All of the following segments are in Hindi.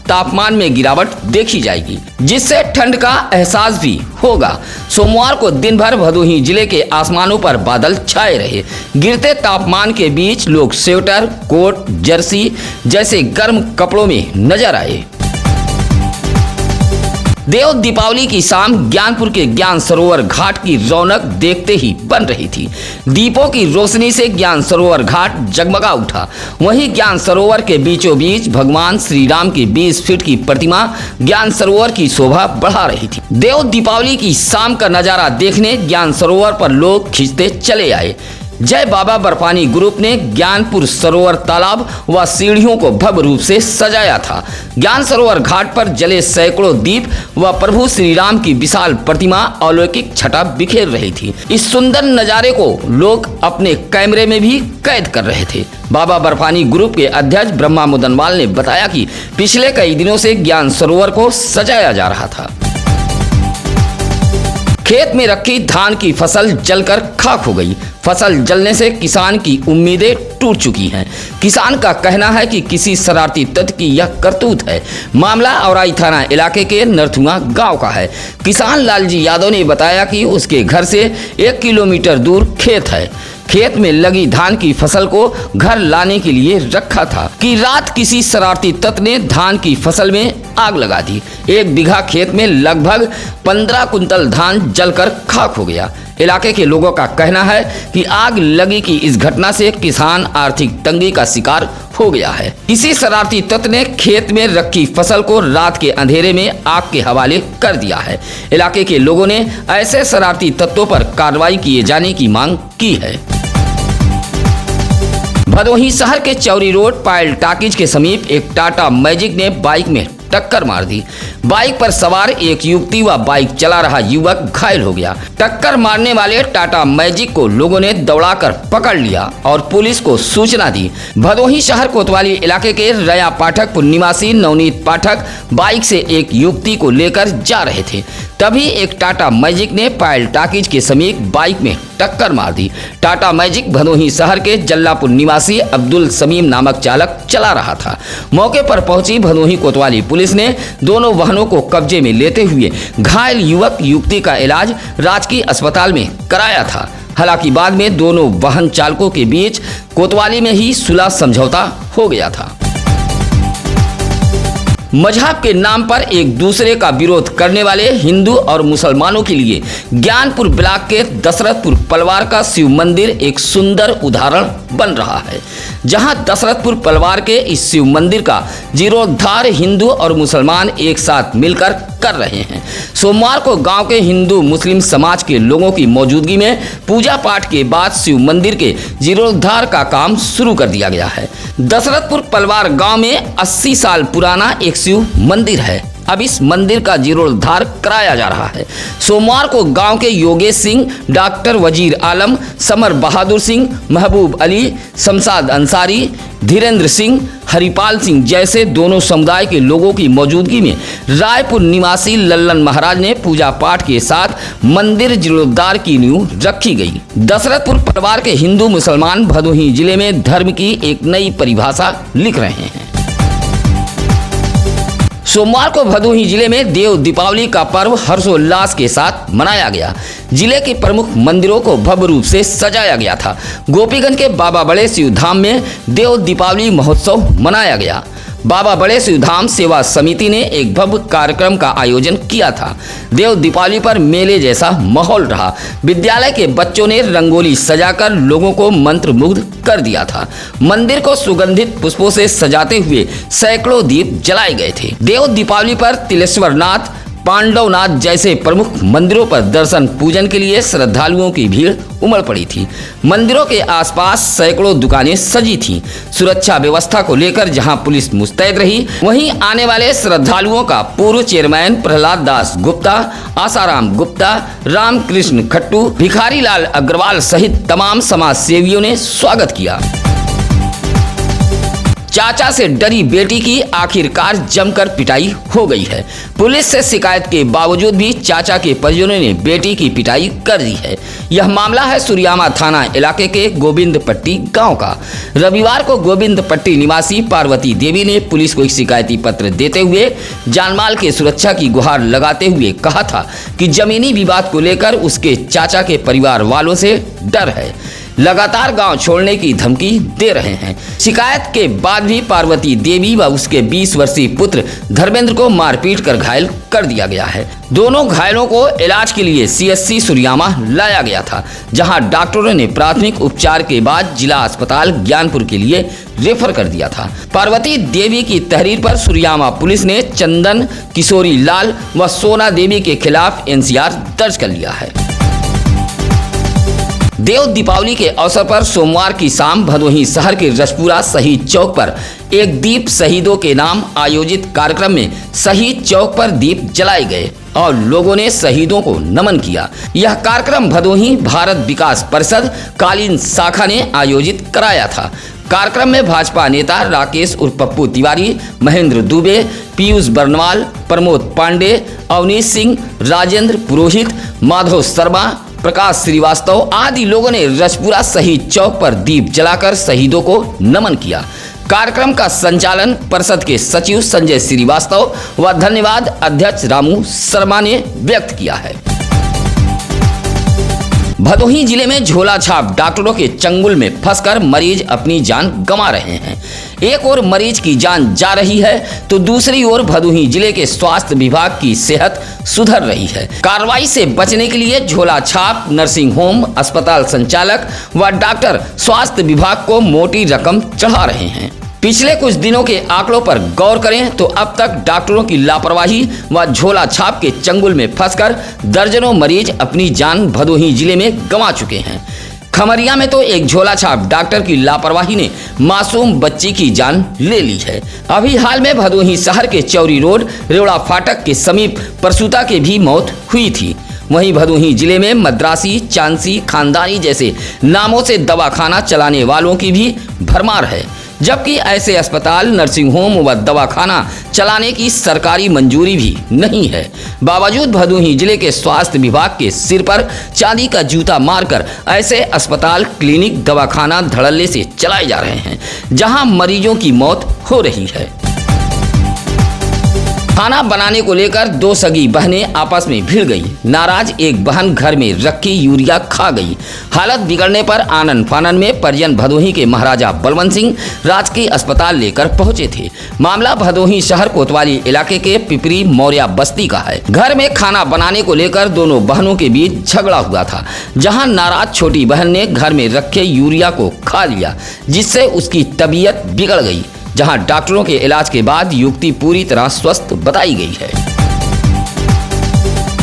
तापमान में गिरावट देखी जाएगी, जिससे ठंड का एहसास भी होगा। सोमवार को दिन भर भदोही जिले के आसमानों पर बादल छाए रहे। गिरते तापमान के बीच लोग स्वेटर, कोट, जर्सी जैसे गर्म कपड़ों में नजर आए। देव दीपावली की शाम ज्ञानपुर के ज्ञान सरोवर घाट की रौनक देखते ही बन रही थी। दीपों की रोशनी से ज्ञान सरोवर घाट जगमगा उठा। वहीं ज्ञान सरोवर के बीचों बीच भगवान श्री राम की 20 फीट की प्रतिमा ज्ञान सरोवर की शोभा बढ़ा रही थी। देव दीपावली की शाम का नजारा देखने ज्ञान सरोवर पर लोग खिंचते चले आए। जय बाबा बर्फानी ग्रुप ने ज्ञानपुर सरोवर तालाब व सीढ़ियों को भव्य रूप से सजाया था। ज्ञान सरोवर घाट पर जले सैकड़ों दीप व प्रभु श्री राम की विशाल प्रतिमा अलौकिक छटा बिखेर रही थी। इस सुंदर नजारे को लोग अपने कैमरे में भी कैद कर रहे थे। बाबा बर्फानी ग्रुप के अध्यक्ष ब्रह्मा मुदनवाल ने बताया कि पिछले कई दिनों से ज्ञान सरोवर को सजाया जा रहा था। खेत में रखी धान की फसल जलकर खाक हो गई। फसल जलने से किसान की उम्मीदें टूट चुकी हैं। किसान का कहना है कि किसी शरारती तत्व की यह करतूत है। मामला औराई थाना इलाके के नरथुआ गांव का है। किसान लालजी यादव ने बताया कि उसके घर से 1 किलोमीटर दूर खेत है। खेत में लगी धान की फसल को घर लाने के लिए रखा था कि रात किसी शरारती तत्व ने धान की फसल में आग लगा दी। 1 बीघा खेत में लगभग 15 कुंतल धान जलकर खाक हो गया। इलाके के लोगों का कहना है कि आग लगी की इस घटना से किसान आर्थिक तंगी का शिकार हो गया है। किसी शरारती तत्व ने खेत में रखी फसल को रात के अंधेरे में आग के हवाले कर दिया है। इलाके के लोगों ने ऐसे शरारती तत्वों पर कार्रवाई किए जाने की मांग की है। भदोही शहर के चौरी रोड पायल टाकीज के समीप एक टाटा मैजिक ने बाइक में टक्कर मार दी। बाइक पर सवार एक युवती व बाइक चला रहा युवक घायल हो गया। टक्कर मारने वाले टाटा मैजिक को लोगों ने दौड़ाकर पकड़ लिया और पुलिस को सूचना दी। भदोही शहर कोतवाली इलाके के रया पाठकपुर निवासी नवनीत पाठक बाइक से एक युवती को लेकर जा रहे थे। तभी एक टाटा मैजिक ने पायल टाकीज के समीप बाइक में टक्कर मार दी। टाटा मैजिक भदोही शहर के जल्लापुर निवासी अब्दुल समीम नामक चालक चला रहा था। मौके पर पहुंची भदोही कोतवाली पुलिस ने दोनों वाहनों को कब्जे में लेते हुए घायल युवक युवती का इलाज राजकीय अस्पताल में कराया था। हालांकि बाद में दोनों वाहन चालकों के बीच कोतवाली में ही सुलह समझौता हो गया था। मजहब के नाम पर एक दूसरे का विरोध करने वाले हिंदू और मुसलमानों के लिए ज्ञानपुर ब्लॉक के दशरथपुर पलवार का शिव मंदिर एक सुंदर उदाहरण बन रहा है। जहां दशरथपुर पलवार के इस शिव मंदिर का जीर्णोद्धार हिंदू और मुसलमान एक साथ मिलकर कर रहे हैं। सोमवार को गांव के हिंदू मुस्लिम समाज के लोगों की मौजूदगी में पूजा पाठ के बाद शिव मंदिर के जीर्णोद्धार का काम शुरू कर दिया गया है। दशरथपुर पलवार गांव में 80 साल पुराना एक शिव मंदिर है। अब इस मंदिर का जीर्णोद्धार कराया जा रहा है। सोमवार को गांव के योगेश सिंह, डॉक्टर वजीर आलम, समर बहादुर सिंह, महबूब अली, शमशाद अंसारी, धीरेन्द्र सिंह, हरिपाल सिंह जैसे दोनों समुदाय के लोगों की मौजूदगी में रायपुर निवासी लल्लन महाराज ने पूजा पाठ के साथ मंदिर जीर्णोद्धार की नींव रखी गई। दशरथपुर परिवार के हिंदू मुसलमान भदोही जिले में धर्म की एक नई परिभाषा लिख रहे हैं। सोमवार को भदोही जिले में देव दीपावली का पर्व हर्षोल्लास के साथ मनाया गया। जिले के प्रमुख मंदिरों को भव्य रूप से सजाया गया था। गोपीगंज के बाबा बड़े शिव धाम में देव दीपावली महोत्सव मनाया गया। बाबा बड़े शिव धाम सेवा समिति ने एक भव्य कार्यक्रम का आयोजन किया था। देव दीपावली पर मेले जैसा माहौल रहा। विद्यालय के बच्चों ने रंगोली सजाकर लोगों को मंत्रमुग्ध कर दिया था। मंदिर को सुगंधित पुष्पों से सजाते हुए सैकड़ों दीप जलाए गए थे। देव दीपावली पर तिलेश्वरनाथ, पांडवनाथ जैसे प्रमुख मंदिरों पर दर्शन पूजन के लिए श्रद्धालुओं की भीड़ उमड़ पड़ी थी। मंदिरों के आसपास सैकड़ों दुकानें सजी थीं। सुरक्षा व्यवस्था को लेकर जहां पुलिस मुस्तैद रही, वहीं आने वाले श्रद्धालुओं का पूर्व चेयरमैन प्रहलाद दास गुप्ता, आसाराम गुप्ता, रामकृष्ण खट्टू, भिखारी लाल अग्रवाल सहित तमाम समाज सेवियों ने स्वागत किया। चाचा से डरी बेटी की आखिरकार जमकर पिटाई हो गई है। पुलिस से शिकायत के बावजूद भी चाचा के परिजनों ने बेटी की पिटाई कर दी है। यह मामला है सुरियामा थाना इलाके के गोविंदपट्टी गांव का। रविवार को गोविंदपट्टी निवासी पार्वती देवी ने पुलिस को एक शिकायती पत्र देते हुए जानमाल के सुरक्षा की गुहार लगाते हुए कहा था कि जमीनी विवाद को लेकर उसके चाचा के परिवार वालों से डर है, लगातार गांव छोड़ने की धमकी दे रहे हैं। शिकायत के बाद भी पार्वती देवी व उसके 20 वर्षीय पुत्र धर्मेंद्र को मारपीट कर घायल कर दिया गया है। दोनों घायलों को इलाज के लिए CSC सुरियामा लाया गया था, जहां डॉक्टरों ने प्राथमिक उपचार के बाद जिला अस्पताल ज्ञानपुर के लिए रेफर कर दिया था। पार्वती देवी की तहरीर पर सुरियामा पुलिस ने चंदन किशोरी लाल व सोना देवी के खिलाफ NCR दर्ज कर लिया है। देव दीपावली के अवसर पर सोमवार की शाम भदोही शहर के रसपुरा शहीद चौक पर एक दीप शहीदों के नाम आयोजित कार्यक्रम में शहीद चौक पर दीप जलाए गए और लोगों ने शहीदों को नमन किया। यह कार्यक्रम भदोही भारत विकास परिषद कालीन शाखा ने आयोजित कराया था। कार्यक्रम में भाजपा नेता राकेश उर्फ पप्पू तिवारी, महेंद्र दुबे, पीयूष बर्नवाल, प्रमोद पांडे, अवनीश सिंह, राजेंद्र पुरोहित, माधव शर्मा, प्रकाश श्रीवास्तव आदि लोगों ने रसपुरा शहीद चौक पर दीप जलाकर शहीदों को नमन किया। कार्यक्रम का संचालन परिषद के सचिव संजय श्रीवास्तव व धन्यवाद अध्यक्ष रामू शर्मा ने व्यक्त किया है। भदोही जिले में झोला छाप डॉक्टरों के चंगुल में फंसकर मरीज अपनी जान गंवा रहे हैं। एक ओर मरीज की जान जा रही है तो दूसरी ओर भदोही जिले के स्वास्थ्य विभाग की सेहत सुधर रही है। कार्रवाई से बचने के लिए झोला छाप नर्सिंग होम, अस्पताल संचालक व डॉक्टर स्वास्थ्य विभाग को मोटी रकम चढ़ा रहे हैं। पिछले कुछ दिनों के आंकड़ों पर गौर करें तो अब तक डॉक्टरों की लापरवाही व झोला छाप के चंगुल में फंसकर दर्जनों मरीज अपनी जान भदोही जिले में गंवा चुके हैं। खमरिया में तो एक झोला छाप डॉक्टर की लापरवाही ने मासूम बच्ची की जान ले ली है। अभी हाल में भदोही शहर के चौरी रोड रेवड़ा फाटक के समीप प्रसूता की भी मौत हुई थी। वहीं भदोही जिले में मद्रासी, चांसी, खानदानी जैसे नामों से दवाखाना चलाने वालों की भी भरमार है, जबकि ऐसे अस्पताल, नर्सिंग होम व दवाखाना चलाने की सरकारी मंजूरी भी नहीं है। बावजूद भदोही जिले के स्वास्थ्य विभाग के सिर पर चांदी का जूता मारकर ऐसे अस्पताल, क्लिनिक, दवाखाना धड़ल्ले से चलाए जा रहे हैं, जहां मरीजों की मौत हो रही है। खाना बनाने को लेकर दो सगी बहनें आपस में भिड़ गई। नाराज एक बहन घर में रखी यूरिया खा गई। हालत बिगड़ने पर आनन फानन में परिजन भदोही के महाराजा बलवंत सिंह राजकीय अस्पताल लेकर पहुंचे थे। मामला भदोही शहर कोतवाली इलाके के पिपरी मौर्या बस्ती का है। घर में खाना बनाने को लेकर दोनों बहनों के बीच झगड़ा हुआ था, जहां नाराज छोटी बहन ने घर में रखे यूरिया को खा लिया, जिससे उसकी तबीयत बिगड़ गई। जहां डॉक्टरों के इलाज के बाद युवती पूरी तरह स्वस्थ बताई गई है।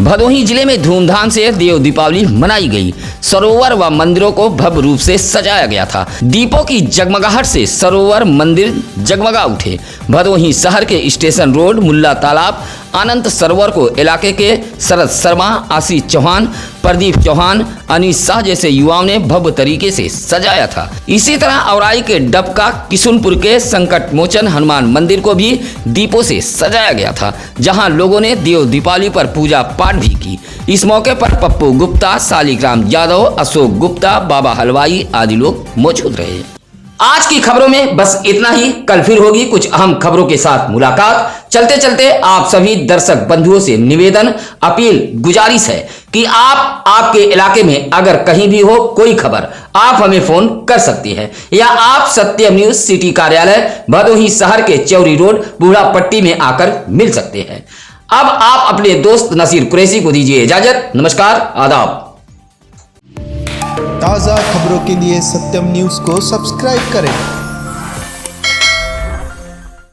भदोही जिले में धूमधाम से देव दीपावली मनाई गई। सरोवर व मंदिरों को भव्य रूप से सजाया गया था। दीपों की जगमगाहट से सरोवर, मंदिर जगमगा उठे। भदोही शहर के स्टेशन रोड, मुल्ला तालाब, अनंत सरोवर को इलाके के शरद शर्मा, आशीष चौहान, प्रदीप चौहान, अनीस शाह जैसे युवाओं ने भव्य तरीके से सजाया था। इसी तरह औराई के डबका, किशुनपुर के संकट मोचन हनुमान मंदिर को भी दीपों से सजाया गया था, जहां लोगों ने देव दीपावली पर पूजा पाठ भी की। इस मौके पर पप्पू गुप्ता, शालिग्राम यादव, अशोक गुप्ता, बाबा हलवाई आदि लोग मौजूद रहे। आज की खबरों में बस इतना ही। कल फिर होगी कुछ अहम खबरों के साथ मुलाकात। चलते चलते आप सभी दर्शक बंधुओं से निवेदन, अपील, गुजारिश है कि आप आपके इलाके में अगर कहीं भी हो कोई खबर, आप हमें फोन कर सकते हैं या आप सत्यम न्यूज सिटी कार्यालय भदोही शहर के चौरी रोड बूढ़ा पट्टी में आकर मिल सकते हैं। अब आप अपने दोस्त नसीर कुरैशी को दीजिए इजाजत। नमस्कार, आदाब। ताज़ा खबरों के लिए सत्यम न्यूज़ को सब्सक्राइब करें